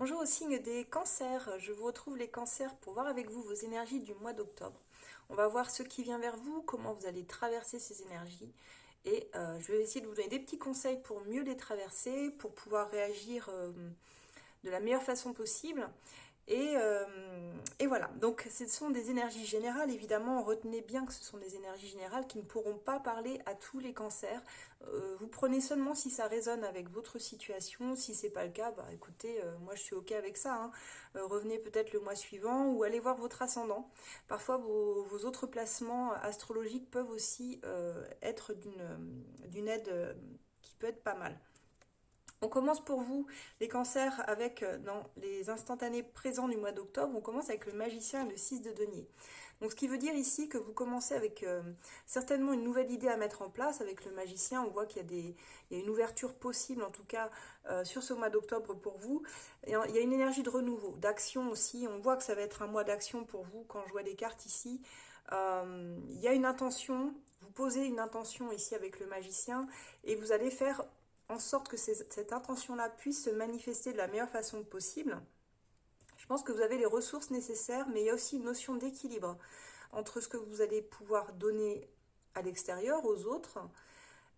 Bonjour au signe des cancers, je vous retrouve les cancers pour voir avec vous vos énergies du mois d'octobre. On va voir ce qui vient vers vous, comment vous allez traverser ces énergies et je vais essayer de vous donner des petits conseils pour mieux les traverser, pour pouvoir réagir de la meilleure façon possible. Et voilà, donc ce sont des énergies générales, évidemment, retenez bien que ce sont des énergies générales qui ne pourront pas parler à tous les cancers. Vous prenez seulement si ça résonne avec votre situation, si c'est pas le cas, bah écoutez, moi je suis ok avec ça, hein. Revenez peut-être le mois suivant ou allez voir votre ascendant. Parfois vos autres placements astrologiques peuvent aussi être d'une aide qui peut être pas mal. On commence pour vous, les cancers, avec dans les instantanés présents du mois d'octobre, on commence avec le magicien et le 6 de denier. Donc ce qui veut dire ici que vous commencez avec certainement une nouvelle idée à mettre en place. Avec le magicien, on voit qu'il y a il y a une ouverture possible, en tout cas sur ce mois d'octobre pour vous. Et il y a une énergie de renouveau, d'action aussi. On voit que ça va être un mois d'action pour vous quand je vois les cartes ici. Il y a une intention, vous posez une intention ici avec le magicien et vous allez faire en sorte que cette intention-là puisse se manifester de la meilleure façon possible. Je pense que vous avez les ressources nécessaires, mais il y a aussi une notion d'équilibre entre ce que vous allez pouvoir donner à l'extérieur, aux autres,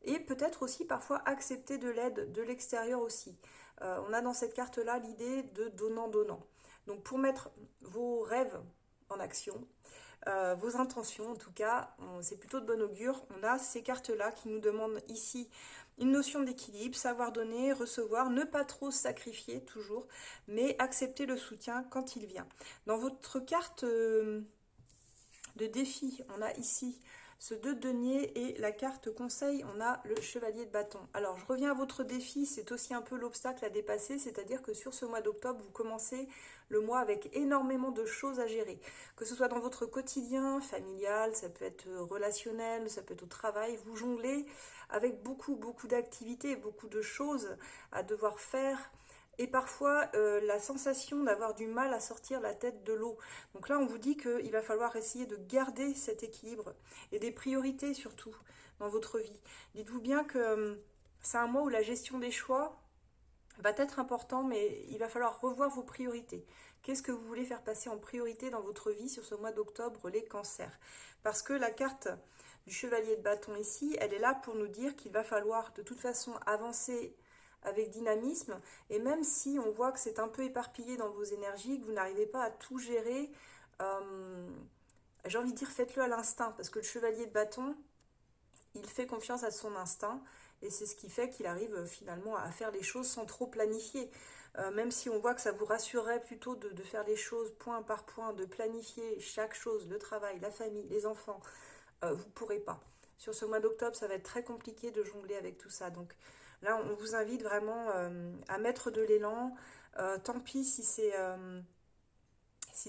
et peut-être aussi parfois accepter de l'aide de l'extérieur aussi. On a dans cette carte-là l'idée de donnant-donnant. Donc pour mettre vos rêves en action, vos intentions en tout cas, c'est plutôt de bon augure. On a ces cartes-là qui nous demandent ici une notion d'équilibre, savoir donner, recevoir, ne pas trop se sacrifier toujours, mais accepter le soutien quand il vient. Dans votre carte de défi, on a ici ce 2 de denier et la carte conseil, on a le chevalier de bâton. Alors je reviens à votre défi, c'est aussi un peu l'obstacle à dépasser, c'est-à-dire que sur ce mois d'octobre, vous commencez le mois avec énormément de choses à gérer. Que ce soit dans votre quotidien, familial, ça peut être relationnel, ça peut être au travail, vous jonglez avec beaucoup d'activités, beaucoup de choses à devoir faire et parfois la sensation d'avoir du mal à sortir la tête de l'eau. Donc là, on vous dit qu'il va falloir essayer de garder cet équilibre et des priorités surtout dans votre vie. Dites-vous bien que c'est un mois où la gestion des choix va être important, mais il va falloir revoir vos priorités. Qu'est-ce que vous voulez faire passer en priorité dans votre vie sur ce mois d'octobre, les cancers? Parce que la carte du chevalier de bâton ici, elle est là pour nous dire qu'il va falloir de toute façon avancer avec dynamisme, et même si on voit que c'est un peu éparpillé dans vos énergies, que vous n'arrivez pas à tout gérer, euh, j'ai envie de dire faites-le à l'instinct, parce que le chevalier de bâton, il fait confiance à son instinct, et c'est ce qui fait qu'il arrive finalement à faire les choses sans trop planifier. Même si on voit que ça vous rassurerait plutôt de faire les choses point par point, de planifier chaque chose, le travail, la famille, les enfants, vous ne pourrez pas. Sur ce mois d'octobre, ça va être très compliqué de jongler avec tout ça. Donc là, on vous invite vraiment à mettre de l'élan. Tant pis si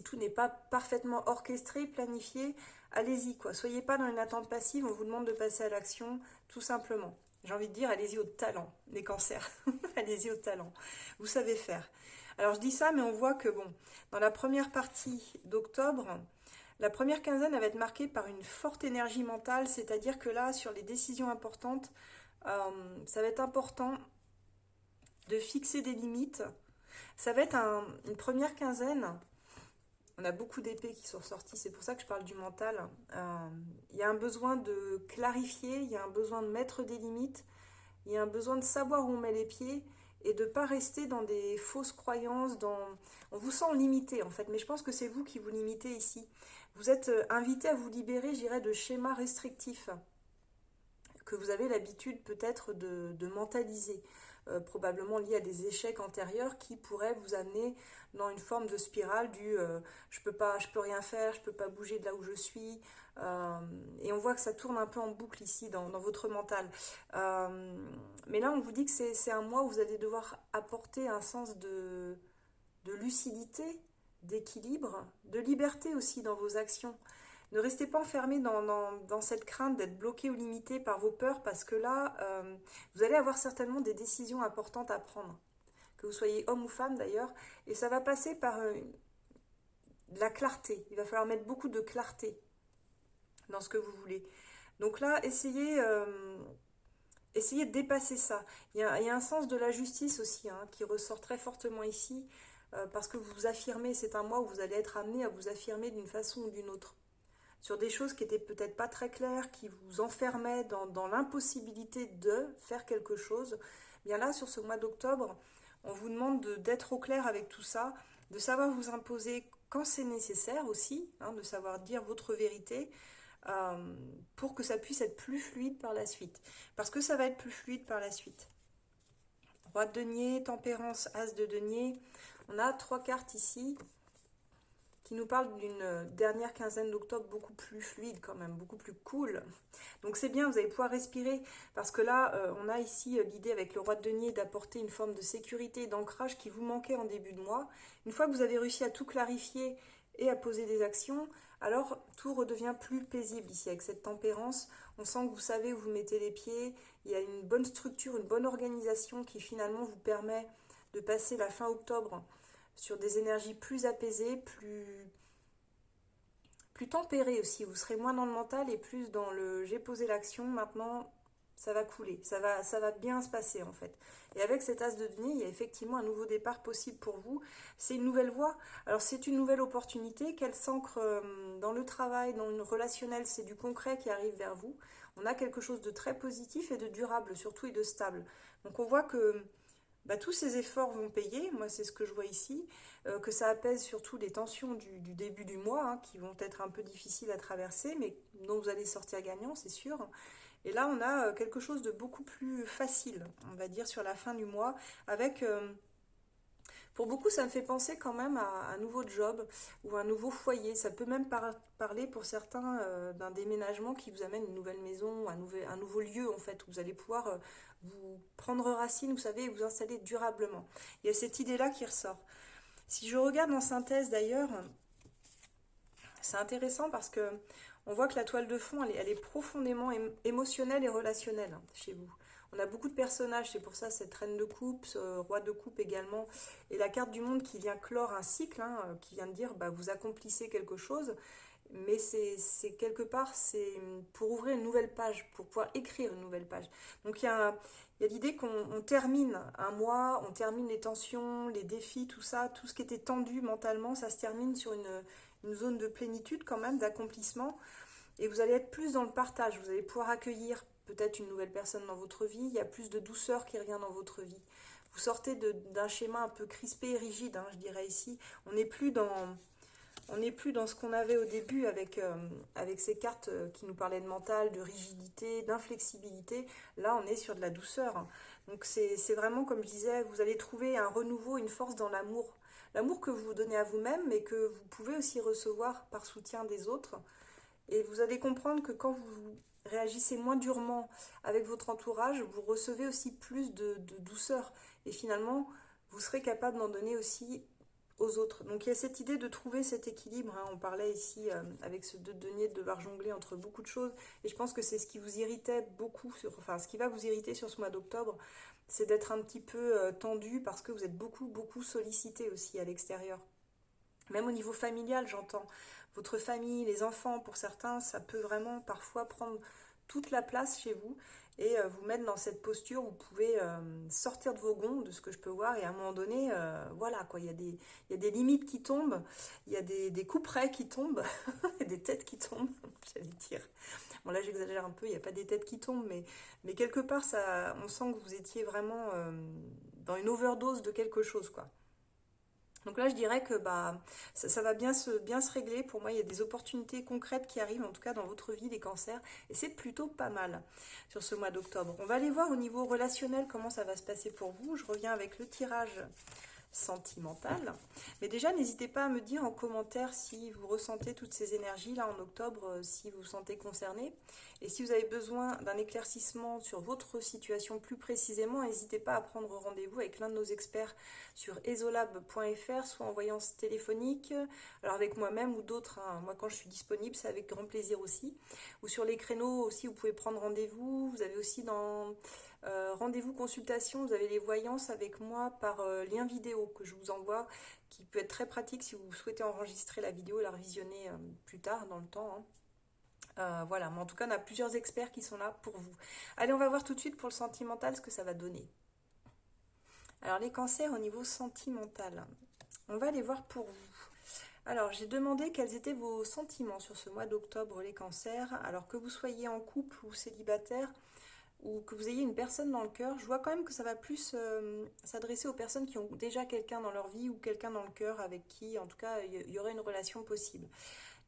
tout n'est pas parfaitement orchestré, planifié, allez-y quoi. Soyez pas dans une attente passive, on vous demande de passer à l'action, tout simplement. J'ai envie de dire, allez-y au talent, les cancers. Allez-y au talent. Vous savez faire. Alors je dis ça, mais on voit que bon, dans la première partie d'octobre, la première quinzaine elle va être marquée par une forte énergie mentale, c'est-à-dire que là, sur les décisions importantes, ça va être important de fixer des limites. Ça va être une première quinzaine. On a beaucoup d'épées qui sont sorties, c'est pour ça que je parle du mental. Il y a un besoin de clarifier, il y a un besoin de mettre des limites, il y a un besoin de savoir où on met les pieds et de ne pas rester dans des fausses croyances. On vous sent limité en fait, mais je pense que c'est vous qui vous limitez ici. Vous êtes invité à vous libérer, je dirais, de schémas restrictifs que vous avez l'habitude peut-être de mentaliser, probablement lié à des échecs antérieurs qui pourraient vous amener dans une forme de spirale du je peux rien faire, je peux pas bouger de là où je suis, et on voit que ça tourne un peu en boucle ici dans votre mental. Mais là on vous dit que c'est un mois où vous allez devoir apporter un sens de lucidité, d'équilibre, de liberté aussi dans vos actions. Ne restez pas enfermé dans cette crainte d'être bloqué ou limité par vos peurs parce que là, vous allez avoir certainement des décisions importantes à prendre, que vous soyez homme ou femme d'ailleurs, et ça va passer par de la clarté. Il va falloir mettre beaucoup de clarté dans ce que vous voulez. Donc là, essayez de dépasser ça. Il y a un sens de la justice aussi hein, qui ressort très fortement ici. parce que vous vous affirmez, c'est un mois où vous allez être amené à vous affirmer d'une façon ou d'une autre. Sur des choses qui étaient peut-être pas très claires, qui vous enfermaient dans l'impossibilité de faire quelque chose. Bien là, sur ce mois d'octobre, on vous demande d'être au clair avec tout ça, de savoir vous imposer quand c'est nécessaire aussi, hein, de savoir dire votre vérité, pour que ça puisse être plus fluide par la suite. Parce que ça va être plus fluide par la suite. Roi de denier, tempérance, as de denier. On a 3 cartes ici qui nous parlent d'une dernière quinzaine d'octobre beaucoup plus fluide quand même, beaucoup plus cool. Donc c'est bien, vous allez pouvoir respirer, parce que là, on a ici l'idée avec le roi de denier d'apporter une forme de sécurité et d'ancrage qui vous manquait en début de mois. Une fois que vous avez réussi à tout clarifier et à poser des actions, alors tout redevient plus paisible ici avec cette tempérance. On sent que vous savez où vous mettez les pieds, il y a une bonne structure, une bonne organisation qui finalement vous permet de passer la fin octobre sur des énergies plus apaisées, plus tempérées aussi. Vous serez moins dans le mental et plus dans le j'ai posé l'action, maintenant ça va couler, ça va bien se passer en fait. Et avec cet as de denier, il y a effectivement un nouveau départ possible pour vous. C'est une nouvelle voie. Alors c'est une nouvelle opportunité, qu'elle s'ancre dans le travail, dans une relationnelle, c'est du concret qui arrive vers vous. On a quelque chose de très positif et de durable surtout et de stable. Donc on voit que tous ces efforts vont payer, moi c'est ce que je vois ici, que ça apaise surtout les tensions du début du mois, hein, qui vont être un peu difficiles à traverser, mais dont vous allez sortir gagnant, c'est sûr. Et là, on a quelque chose de beaucoup plus facile, on va dire, sur la fin du mois, avec, pour beaucoup, ça me fait penser quand même à un nouveau job ou un nouveau foyer. Ça peut même parler pour certains d'un déménagement qui vous amène une nouvelle maison, un nouveau lieu en fait, où vous allez pouvoir vous prendre racine, vous savez, et vous installer durablement. Il y a cette idée-là qui ressort. Si je regarde en synthèse d'ailleurs, c'est intéressant parce que on voit que la toile de fond, elle est profondément émotionnelle et relationnelle hein, chez vous. On a beaucoup de personnages, c'est pour ça cette reine de coupe, ce roi de coupe également, et la carte du monde qui vient clore un cycle, hein, qui vient de dire vous accomplissez quelque chose, mais c'est quelque part, c'est pour ouvrir une nouvelle page, pour pouvoir écrire une nouvelle page. Donc il y a l'idée qu'on termine un mois, on termine les tensions, les défis, tout ça, tout ce qui était tendu mentalement, ça se termine sur une zone de plénitude quand même, d'accomplissement. Et vous allez être plus dans le partage, vous allez pouvoir accueillir peut-être une nouvelle personne dans votre vie, il y a plus de douceur qui revient dans votre vie. Vous sortez d'un schéma un peu crispé et rigide, hein, je dirais ici. On n'est plus dans ce qu'on avait au début avec ces cartes qui nous parlaient de mental, de rigidité, d'inflexibilité. Là, on est sur de la douceur. Donc c'est vraiment, comme je disais, vous allez trouver un renouveau, une force dans l'amour. L'amour que vous vous donnez à vous-même, mais que vous pouvez aussi recevoir par soutien des autres. Et vous allez comprendre que quand vous réagissez moins durement avec votre entourage, vous recevez aussi plus de douceur. Et finalement, vous serez capable d'en donner aussi aux autres. Donc il y a cette idée de trouver cet équilibre. Hein. On parlait ici avec ce 2 denier de devoir jongler entre beaucoup de choses. Et je pense que c'est ce qui vous irritait beaucoup, enfin ce qui va vous irriter sur ce mois d'octobre, c'est d'être un petit peu tendu parce que vous êtes beaucoup sollicité aussi à l'extérieur. Même au niveau familial, j'entends. Votre famille, les enfants, pour certains, ça peut vraiment parfois prendre toute la place chez vous et vous mettre dans cette posture où vous pouvez sortir de vos gonds, de ce que je peux voir, et à un moment donné, voilà, quoi, il y a des limites qui tombent, il y a des couperets qui tombent, des têtes qui tombent, j'allais dire. Bon là j'exagère un peu, il n'y a pas des têtes qui tombent, mais quelque part, ça, on sent que vous étiez vraiment dans une overdose de quelque chose, quoi. Donc là, je dirais que ça va bien se régler. Pour moi, il y a des opportunités concrètes qui arrivent, en tout cas dans votre vie, les cancers. Et c'est plutôt pas mal sur ce mois d'octobre. On va aller voir au niveau relationnel comment ça va se passer pour vous. Je reviens avec le tirage sentimental. Mais déjà, n'hésitez pas à me dire en commentaire si vous ressentez toutes ces énergies là en octobre, si vous vous sentez concerné. Et si vous avez besoin d'un éclaircissement sur votre situation plus précisément, n'hésitez pas à prendre rendez-vous avec l'un de nos experts sur esolab.fr, soit en voyance téléphonique, alors avec moi-même ou d'autres. Hein. Moi, quand je suis disponible, c'est avec grand plaisir aussi. Ou sur les créneaux aussi, vous pouvez prendre rendez-vous. Vous avez aussi dans rendez-vous consultation, vous avez les voyances avec moi par lien vidéo que je vous envoie, qui peut être très pratique si vous souhaitez enregistrer la vidéo et la revisionner plus tard dans le temps. Hein. Voilà, mais en tout cas, on a plusieurs experts qui sont là pour vous. Allez, on va voir tout de suite pour le sentimental ce que ça va donner. Alors, les cancers au niveau sentimental. On va aller voir pour vous. Alors, j'ai demandé quels étaient vos sentiments sur ce mois d'octobre, les cancers. Alors que vous soyez en couple ou célibataire, ou que vous ayez une personne dans le cœur, je vois quand même que ça va plus s'adresser aux personnes qui ont déjà quelqu'un dans leur vie ou quelqu'un dans le cœur avec qui, en tout cas, il y aurait une relation possible.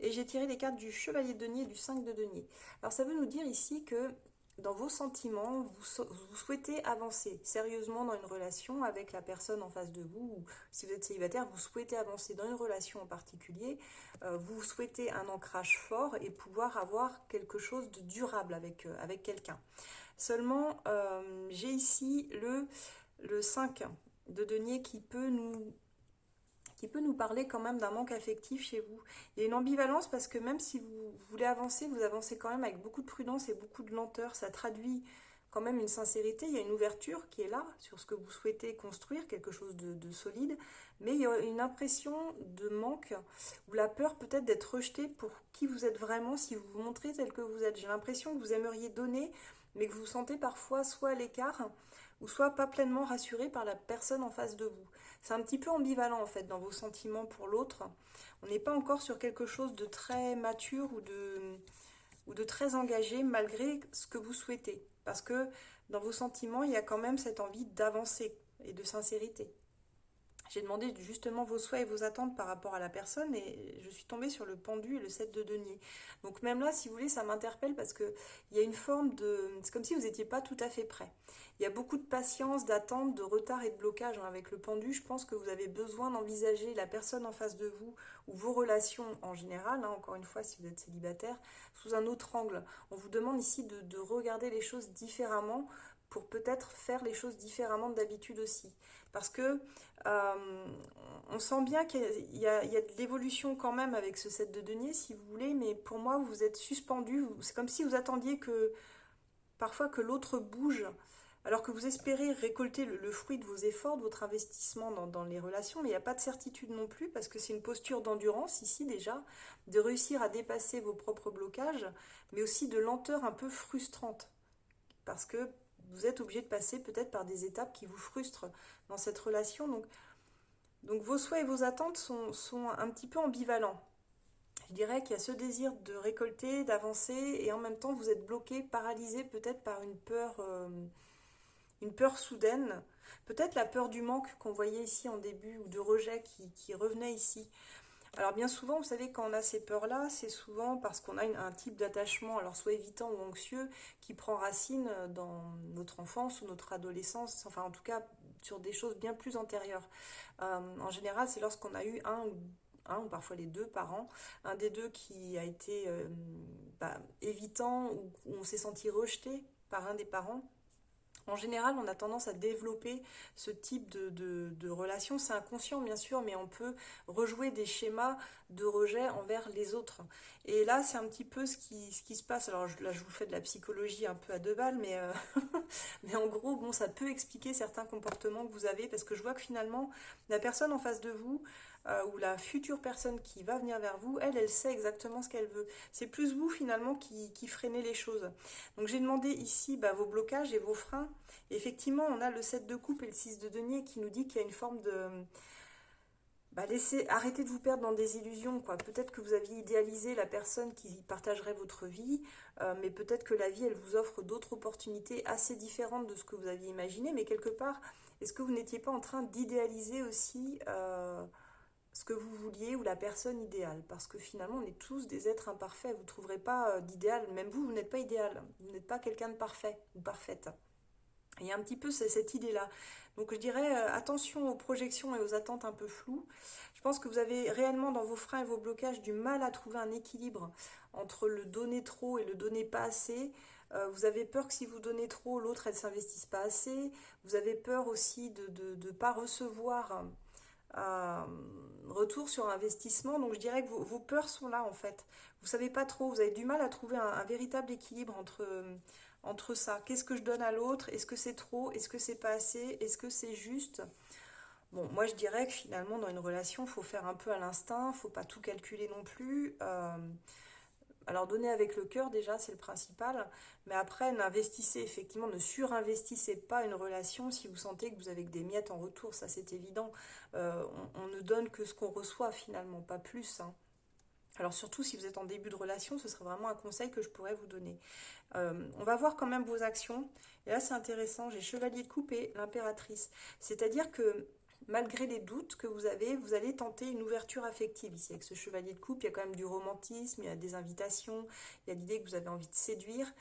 Et j'ai tiré les cartes du chevalier de denier et du 5 de denier. Alors ça veut nous dire ici que dans vos sentiments, vous souhaitez avancer sérieusement dans une relation avec la personne en face de vous, ou si vous êtes célibataire, vous souhaitez avancer dans une relation en particulier, vous souhaitez un ancrage fort et pouvoir avoir quelque chose de durable avec quelqu'un. Seulement, j'ai ici le 5 de denier qui peut nous parler quand même d'un manque affectif chez vous. Il y a une ambivalence parce que même si vous voulez avancer, vous avancez quand même avec beaucoup de prudence et beaucoup de lenteur. Ça traduit quand même une sincérité, il y a une ouverture qui est là sur ce que vous souhaitez construire, quelque chose de solide, mais il y a une impression de manque ou la peur peut-être d'être rejeté pour qui vous êtes vraiment si vous vous montrez tel que vous êtes. J'ai l'impression que vous aimeriez donner, mais que vous vous sentez parfois soit à l'écart ou soit pas pleinement rassuré par la personne en face de vous. C'est un petit peu ambivalent en fait dans vos sentiments pour l'autre. On n'est pas encore sur quelque chose de très mature ou de très engagé malgré ce que vous souhaitez. Parce que dans vos sentiments, il y a quand même cette envie d'avancer et de sincérité. J'ai demandé justement vos souhaits et vos attentes par rapport à la personne et je suis tombée sur le pendu et le 7 de denier. Donc même là, si vous voulez, ça m'interpelle parce qu'il y a une forme de... C'est comme si vous n'étiez pas tout à fait prêt. Il y a beaucoup de patience, d'attente, de retard et de blocage avec le pendu. Je pense que vous avez besoin d'envisager la personne en face de vous ou vos relations en général, encore une fois si vous êtes célibataire, sous un autre angle. On vous demande ici de regarder les choses différemment pour peut-être faire les choses différemment d'habitude aussi. Parce que on sent bien qu'il y a de l'évolution quand même avec ce 7 de denier, si vous voulez, mais pour moi, vous êtes suspendu. C'est comme si vous attendiez que parfois que l'autre bouge, alors que vous espérez récolter le fruit de vos efforts, de votre investissement dans les relations, mais il n'y a pas de certitude non plus, parce que c'est une posture d'endurance ici déjà, de réussir à dépasser vos propres blocages, mais aussi de lenteur un peu frustrante, parce que vous êtes obligé de passer peut-être par des étapes qui vous frustrent dans cette relation. Donc vos souhaits et vos attentes sont un petit peu ambivalents. Je dirais qu'il y a ce désir de récolter, d'avancer, et en même temps vous êtes bloqué, paralysé peut-être par une peur soudaine, peut-être la peur du manque qu'on voyait ici en début, ou de rejet qui revenait ici. Alors bien souvent, vous savez, quand on a ces peurs-là, c'est souvent parce qu'on a un type d'attachement, alors soit évitant ou anxieux, qui prend racine dans notre enfance ou notre adolescence, enfin en tout cas sur des choses bien plus antérieures. En général, c'est lorsqu'on a eu un ou parfois les deux parents, un des deux qui a été évitant ou on s'est senti rejeté par un des parents. En général, on a tendance à développer ce type de relation. C'est inconscient, bien sûr, mais on peut rejouer des schémas de rejet envers les autres. Et là, c'est un petit peu ce qui se passe. Alors là, je vous fais de la psychologie un peu à deux balles, mais, mais en gros, bon, ça peut expliquer certains comportements que vous avez, parce que je vois que finalement, la personne en face de vous, ou la future personne qui va venir vers vous, elle sait exactement ce qu'elle veut. C'est plus vous, finalement, qui freinez les choses. Donc j'ai demandé ici vos blocages et vos freins. Et effectivement, on a le 7 de coupe et le 6 de denier qui nous dit qu'il y a une forme de... arrêtez de vous perdre dans des illusions, quoi. Peut-être que vous aviez idéalisé la personne qui partagerait votre vie, mais peut-être que la vie, elle vous offre d'autres opportunités assez différentes de ce que vous aviez imaginé, mais quelque part, est-ce que vous n'étiez pas en train d'idéaliser aussi ce que vous vouliez ou la personne idéale? Parce que finalement, on est tous des êtres imparfaits. Vous ne trouverez pas d'idéal. Même vous, vous n'êtes pas idéal. Vous n'êtes pas quelqu'un de parfait ou parfaite. Il y a un petit peu cette idée-là. Donc je dirais attention aux projections et aux attentes un peu floues. Je pense que vous avez réellement dans vos freins et vos blocages du mal à trouver un équilibre entre le donner trop et le donner pas assez. Vous avez peur que si vous donnez trop, l'autre elle s'investisse pas assez. Vous avez peur aussi de ne pas recevoir retour sur investissement. Donc je dirais que vos peurs sont là en fait. Vous savez pas trop, vous avez du mal à trouver un véritable équilibre entre ça. Qu'est-ce que je donne à l'autre? Est-ce que c'est trop? Est-ce que c'est pas assez? Est-ce que c'est juste? Bon, moi je dirais que finalement dans une relation, il faut faire un peu à l'instinct, il faut pas tout calculer non plus. Alors donner avec le cœur déjà, c'est le principal, mais après n'investissez effectivement, ne surinvestissez pas une relation si vous sentez que vous avez que des miettes en retour, ça c'est évident. On ne donne que ce qu'on reçoit finalement, pas plus, hein. Alors surtout si vous êtes en début de relation, ce serait vraiment un conseil que je pourrais vous donner. On va voir quand même vos actions. Et là c'est intéressant, j'ai Chevalier de coupe et l'Impératrice. C'est-à-dire que malgré les doutes que vous avez, vous allez tenter une ouverture affective ici. Avec ce Chevalier de coupe, il y a quand même du romantisme, il y a des invitations, il y a l'idée que vous avez envie de séduire.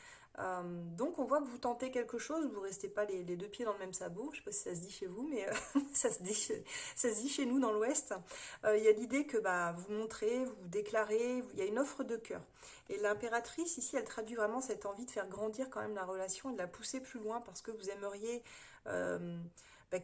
Donc on voit que vous tentez quelque chose, vous ne restez pas les deux pieds dans le même sabot, je ne sais pas si ça se dit chez vous, mais ça se dit chez nous dans l'Ouest. Il y a l'idée que vous montrez, vous déclarez, il y a une offre de cœur. Et l'impératrice ici, elle traduit vraiment cette envie de faire grandir quand même la relation et de la pousser plus loin parce que vous aimeriez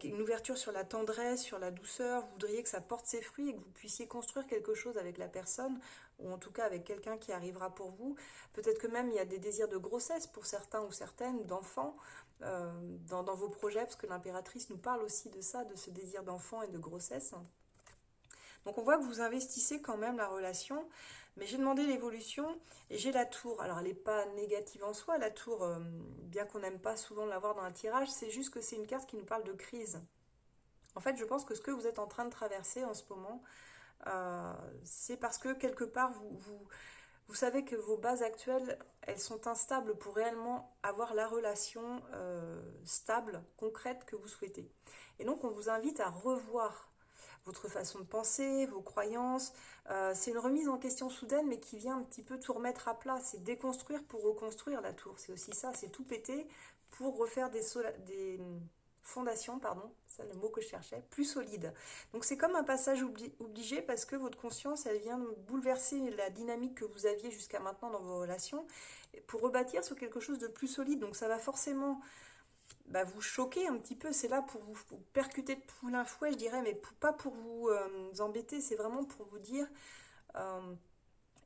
une ouverture sur la tendresse, sur la douceur, vous voudriez que ça porte ses fruits et que vous puissiez construire quelque chose avec la personne, ou en tout cas avec quelqu'un qui arrivera pour vous. Peut-être que même il y a des désirs de grossesse pour certains ou certaines, d'enfants, dans vos projets, parce que l'impératrice nous parle aussi de ça, de ce désir d'enfant et de grossesse. Donc on voit que vous investissez quand même la relation, mais j'ai demandé l'évolution et j'ai la tour. Alors elle n'est pas négative en soi, la tour, bien qu'on n'aime pas souvent l'avoir dans un tirage, c'est juste que c'est une carte qui nous parle de crise. En fait, je pense que ce que vous êtes en train de traverser en ce moment, c'est parce que quelque part, vous savez que vos bases actuelles, elles sont instables pour réellement avoir la relation stable, concrète que vous souhaitez. Et donc, on vous invite à revoir votre façon de penser, vos croyances. C'est une remise en question soudaine, mais qui vient un petit peu tout remettre à plat. C'est déconstruire pour reconstruire la tour. C'est aussi ça, c'est tout péter pour refaire des fondations, pardon, c'est le mot que je cherchais, plus solides. Donc c'est comme un passage obligé parce que votre conscience, elle vient bouleverser la dynamique que vous aviez jusqu'à maintenant dans vos relations pour rebâtir sur quelque chose de plus solide. Donc ça va forcément vous choquer un petit peu, c'est là pour vous percuter de plein fouet, je dirais, mais pas pour vous embêter, c'est vraiment pour vous dire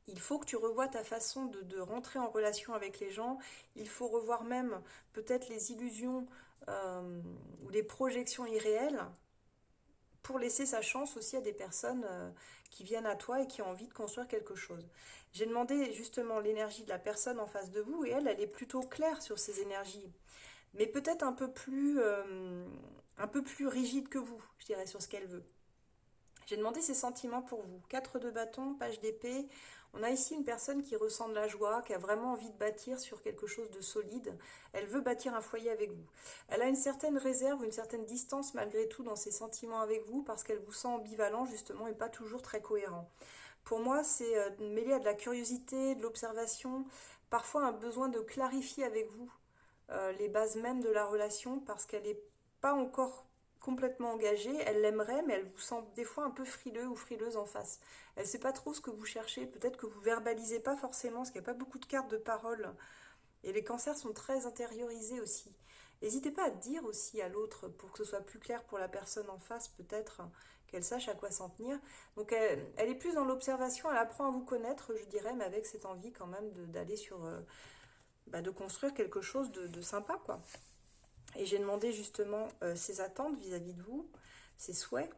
il faut que tu revoies ta façon de rentrer en relation avec les gens, il faut revoir même peut-être les illusions ou les projections irréelles pour laisser sa chance aussi à des personnes qui viennent à toi et qui ont envie de construire quelque chose. J'ai demandé justement l'énergie de la personne en face de vous et elle est plutôt claire sur ses énergies, mais peut-être un peu plus rigide que vous, je dirais, sur ce qu'elle veut. J'ai demandé ses sentiments pour vous. 4 de bâton, page d'épée. On a ici une personne qui ressent de la joie, qui a vraiment envie de bâtir sur quelque chose de solide. Elle veut bâtir un foyer avec vous. Elle a une certaine réserve, une certaine distance malgré tout dans ses sentiments avec vous parce qu'elle vous sent ambivalent justement et pas toujours très cohérent. Pour moi, c'est mêlé à de la curiosité, de l'observation, parfois un besoin de clarifier avec vous les bases même de la relation parce qu'elle n'est pas encore complètement engagée, elle l'aimerait, mais elle vous sent des fois un peu frileux ou frileuse en face. Elle ne sait pas trop ce que vous cherchez, peut-être que vous verbalisez pas forcément, parce qu'il n'y a pas beaucoup de cartes de parole. Et les cancers sont très intériorisés aussi. N'hésitez pas à dire aussi à l'autre, pour que ce soit plus clair pour la personne en face, peut-être qu'elle sache à quoi s'en tenir. Donc elle est plus dans l'observation, elle apprend à vous connaître, je dirais, mais avec cette envie quand même d'aller sur... de construire quelque chose de sympa, quoi. Et j'ai demandé justement ses attentes vis-à-vis de vous, ses souhaits.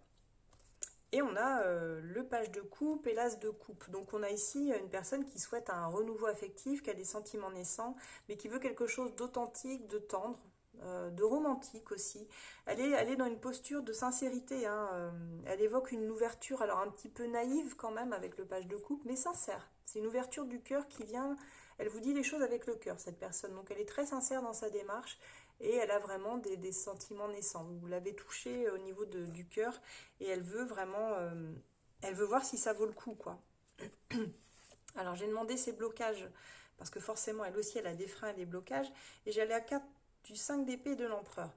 Et on a le page de coupe et l'as de coupe. Donc on a ici une personne qui souhaite un renouveau affectif, qui a des sentiments naissants, mais qui veut quelque chose d'authentique, de tendre, de romantique aussi. Elle est dans une posture de sincérité, hein. Elle évoque une ouverture, alors un petit peu naïve quand même avec le page de coupe, mais sincère. C'est une ouverture du cœur qui vient... Elle vous dit les choses avec le cœur, cette personne. Donc elle est très sincère dans sa démarche et elle a vraiment des sentiments naissants. Vous l'avez touchée au niveau du cœur et elle veut vraiment... elle veut voir si ça vaut le coup, quoi. Alors j'ai demandé ses blocages, parce que forcément elle aussi elle a des freins et des blocages. Et j'ai la carte du 5 d'épée et de l'empereur.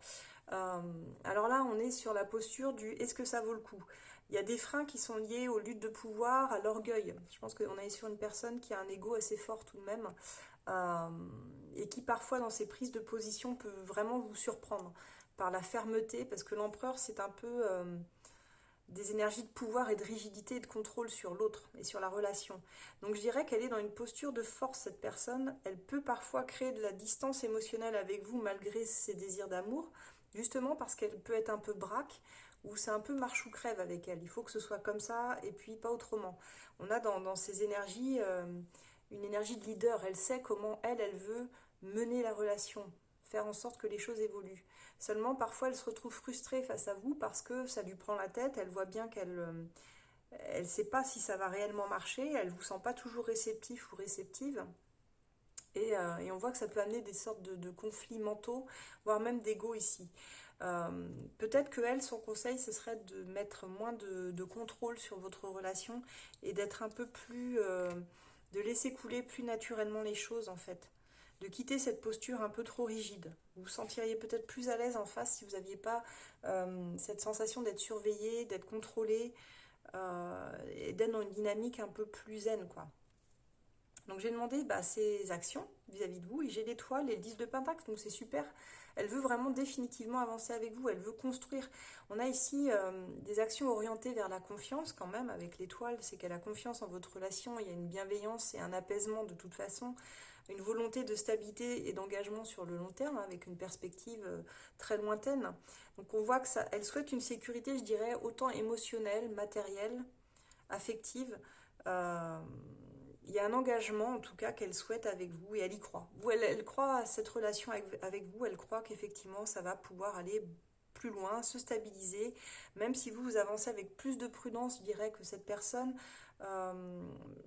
Alors là on est sur la posture du est-ce que ça vaut le coup. Il y a des freins qui sont liés aux luttes de pouvoir, à l'orgueil. Je pense qu'on est sur une personne qui a un ego assez fort tout de même et qui parfois dans ses prises de position peut vraiment vous surprendre par la fermeté, parce que l'empereur c'est un peu des énergies de pouvoir et de rigidité et de contrôle sur l'autre et sur la relation. Donc je dirais qu'elle est dans une posture de force, cette personne. Elle peut parfois créer de la distance émotionnelle avec vous malgré ses désirs d'amour, justement parce qu'elle peut être un peu braque, ou c'est un peu marche ou crève avec elle. Il faut que ce soit comme ça et puis pas autrement. On a dans ces énergies une énergie de leader. Elle sait comment elle veut mener la relation, faire en sorte que les choses évoluent. Seulement, parfois, elle se retrouve frustrée face à vous parce que ça lui prend la tête. Elle voit bien qu'elle elle sait pas si ça va réellement marcher. Elle vous sent pas toujours réceptif ou réceptive. Et on voit que ça peut amener des sortes de conflits mentaux, voire même d'ego ici. Peut-être que elle, son conseil, ce serait de mettre moins de contrôle sur votre relation et d'être un peu plus, de laisser couler plus naturellement les choses en fait. De quitter cette posture un peu trop rigide. Vous vous sentiriez peut-être plus à l'aise en face si vous n'aviez pas cette sensation d'être surveillé, d'être contrôlé et d'être dans une dynamique un peu plus zen, quoi. Donc j'ai demandé ses actions vis-à-vis de vous et j'ai l'étoile et le 10 de Pentacle, donc c'est super. Elle veut vraiment définitivement avancer avec vous, elle veut construire. On a ici des actions orientées vers la confiance quand même avec l'étoile, c'est qu'elle a confiance en votre relation, il y a une bienveillance et un apaisement de toute façon, une volonté de stabilité et d'engagement sur le long terme avec une perspective très lointaine. Donc on voit que ça, elle souhaite une sécurité, je dirais, autant émotionnelle, matérielle, affective. Euh, il y a un engagement en tout cas qu'elle souhaite avec vous et elle y croit. Elle croit à cette relation avec vous, elle croit qu'effectivement ça va pouvoir aller plus loin, se stabiliser, même si vous avancez avec plus de prudence, je dirais, que cette personne.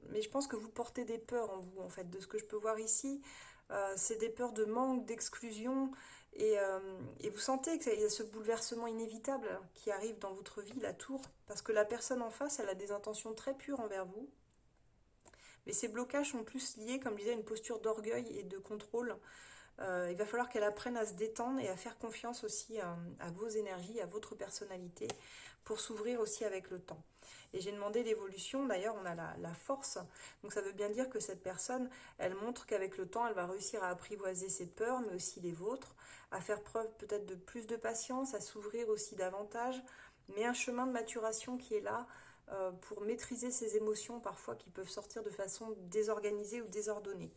Mais je pense que vous portez des peurs en vous, en fait, de ce que je peux voir ici. C'est des peurs de manque, d'exclusion, et vous sentez qu'il y a ce bouleversement inévitable qui arrive dans votre vie, la tour, parce que la personne en face, elle a des intentions très pures envers vous. Mais ces blocages sont plus liés, comme je disais, à une posture d'orgueil et de contrôle. Il va falloir qu'elle apprenne à se détendre et à faire confiance aussi à vos énergies, à votre personnalité, pour s'ouvrir aussi avec le temps. Et j'ai demandé l'évolution, d'ailleurs on a la force, donc ça veut bien dire que cette personne, elle montre qu'avec le temps, elle va réussir à apprivoiser ses peurs, mais aussi les vôtres, à faire preuve peut-être de plus de patience, à s'ouvrir aussi davantage, mais un chemin de maturation qui est là pour maîtriser ses émotions parfois qui peuvent sortir de façon désorganisée ou désordonnée.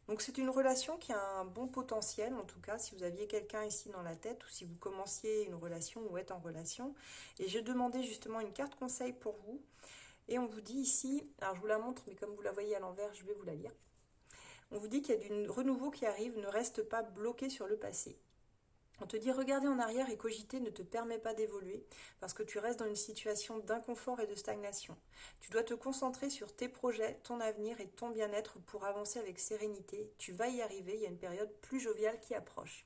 Donc c'est une relation qui a un bon potentiel, en tout cas, si vous aviez quelqu'un ici dans la tête ou si vous commenciez une relation ou êtes en relation. Et j'ai demandé justement une carte conseil pour vous. Et on vous dit ici, alors je vous la montre, mais comme vous la voyez à l'envers, je vais vous la lire. On vous dit qu'il y a du renouveau qui arrive, ne reste pas bloqué sur le passé. On te dit regarder en arrière et cogiter ne te permet pas d'évoluer parce que tu restes dans une situation d'inconfort et de stagnation. Tu dois te concentrer sur tes projets, ton avenir et ton bien-être pour avancer avec sérénité. Tu vas y arriver, il y a une période plus joviale qui approche.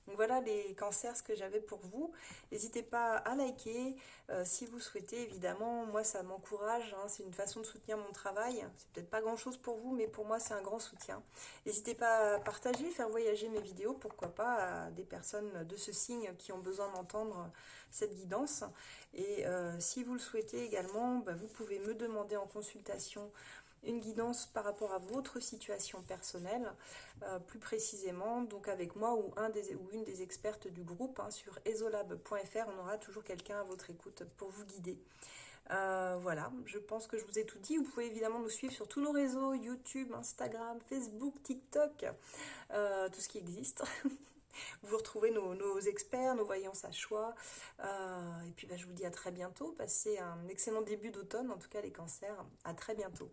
Donc voilà les cancers, ce que j'avais pour vous. N'hésitez pas à liker si vous souhaitez, évidemment. Moi, ça m'encourage. Hein, c'est une façon de soutenir mon travail. C'est peut-être pas grand-chose pour vous, mais pour moi, c'est un grand soutien. N'hésitez pas à partager, faire voyager mes vidéos, pourquoi pas, à des personnes de ce signe qui ont besoin d'entendre cette guidance. Et si vous le souhaitez également, vous pouvez me demander en consultation une guidance par rapport à votre situation personnelle, plus précisément, donc avec moi ou une des expertes du groupe, hein, sur esolab.fr, on aura toujours quelqu'un à votre écoute pour vous guider. Voilà, je pense que je vous ai tout dit. Vous pouvez évidemment nous suivre sur tous nos réseaux, YouTube, Instagram, Facebook, TikTok, tout ce qui existe. Vous retrouvez nos experts, nos voyances à choix. Et puis je vous dis à très bientôt. Passez un excellent début d'automne, en tout cas les cancers. À très bientôt.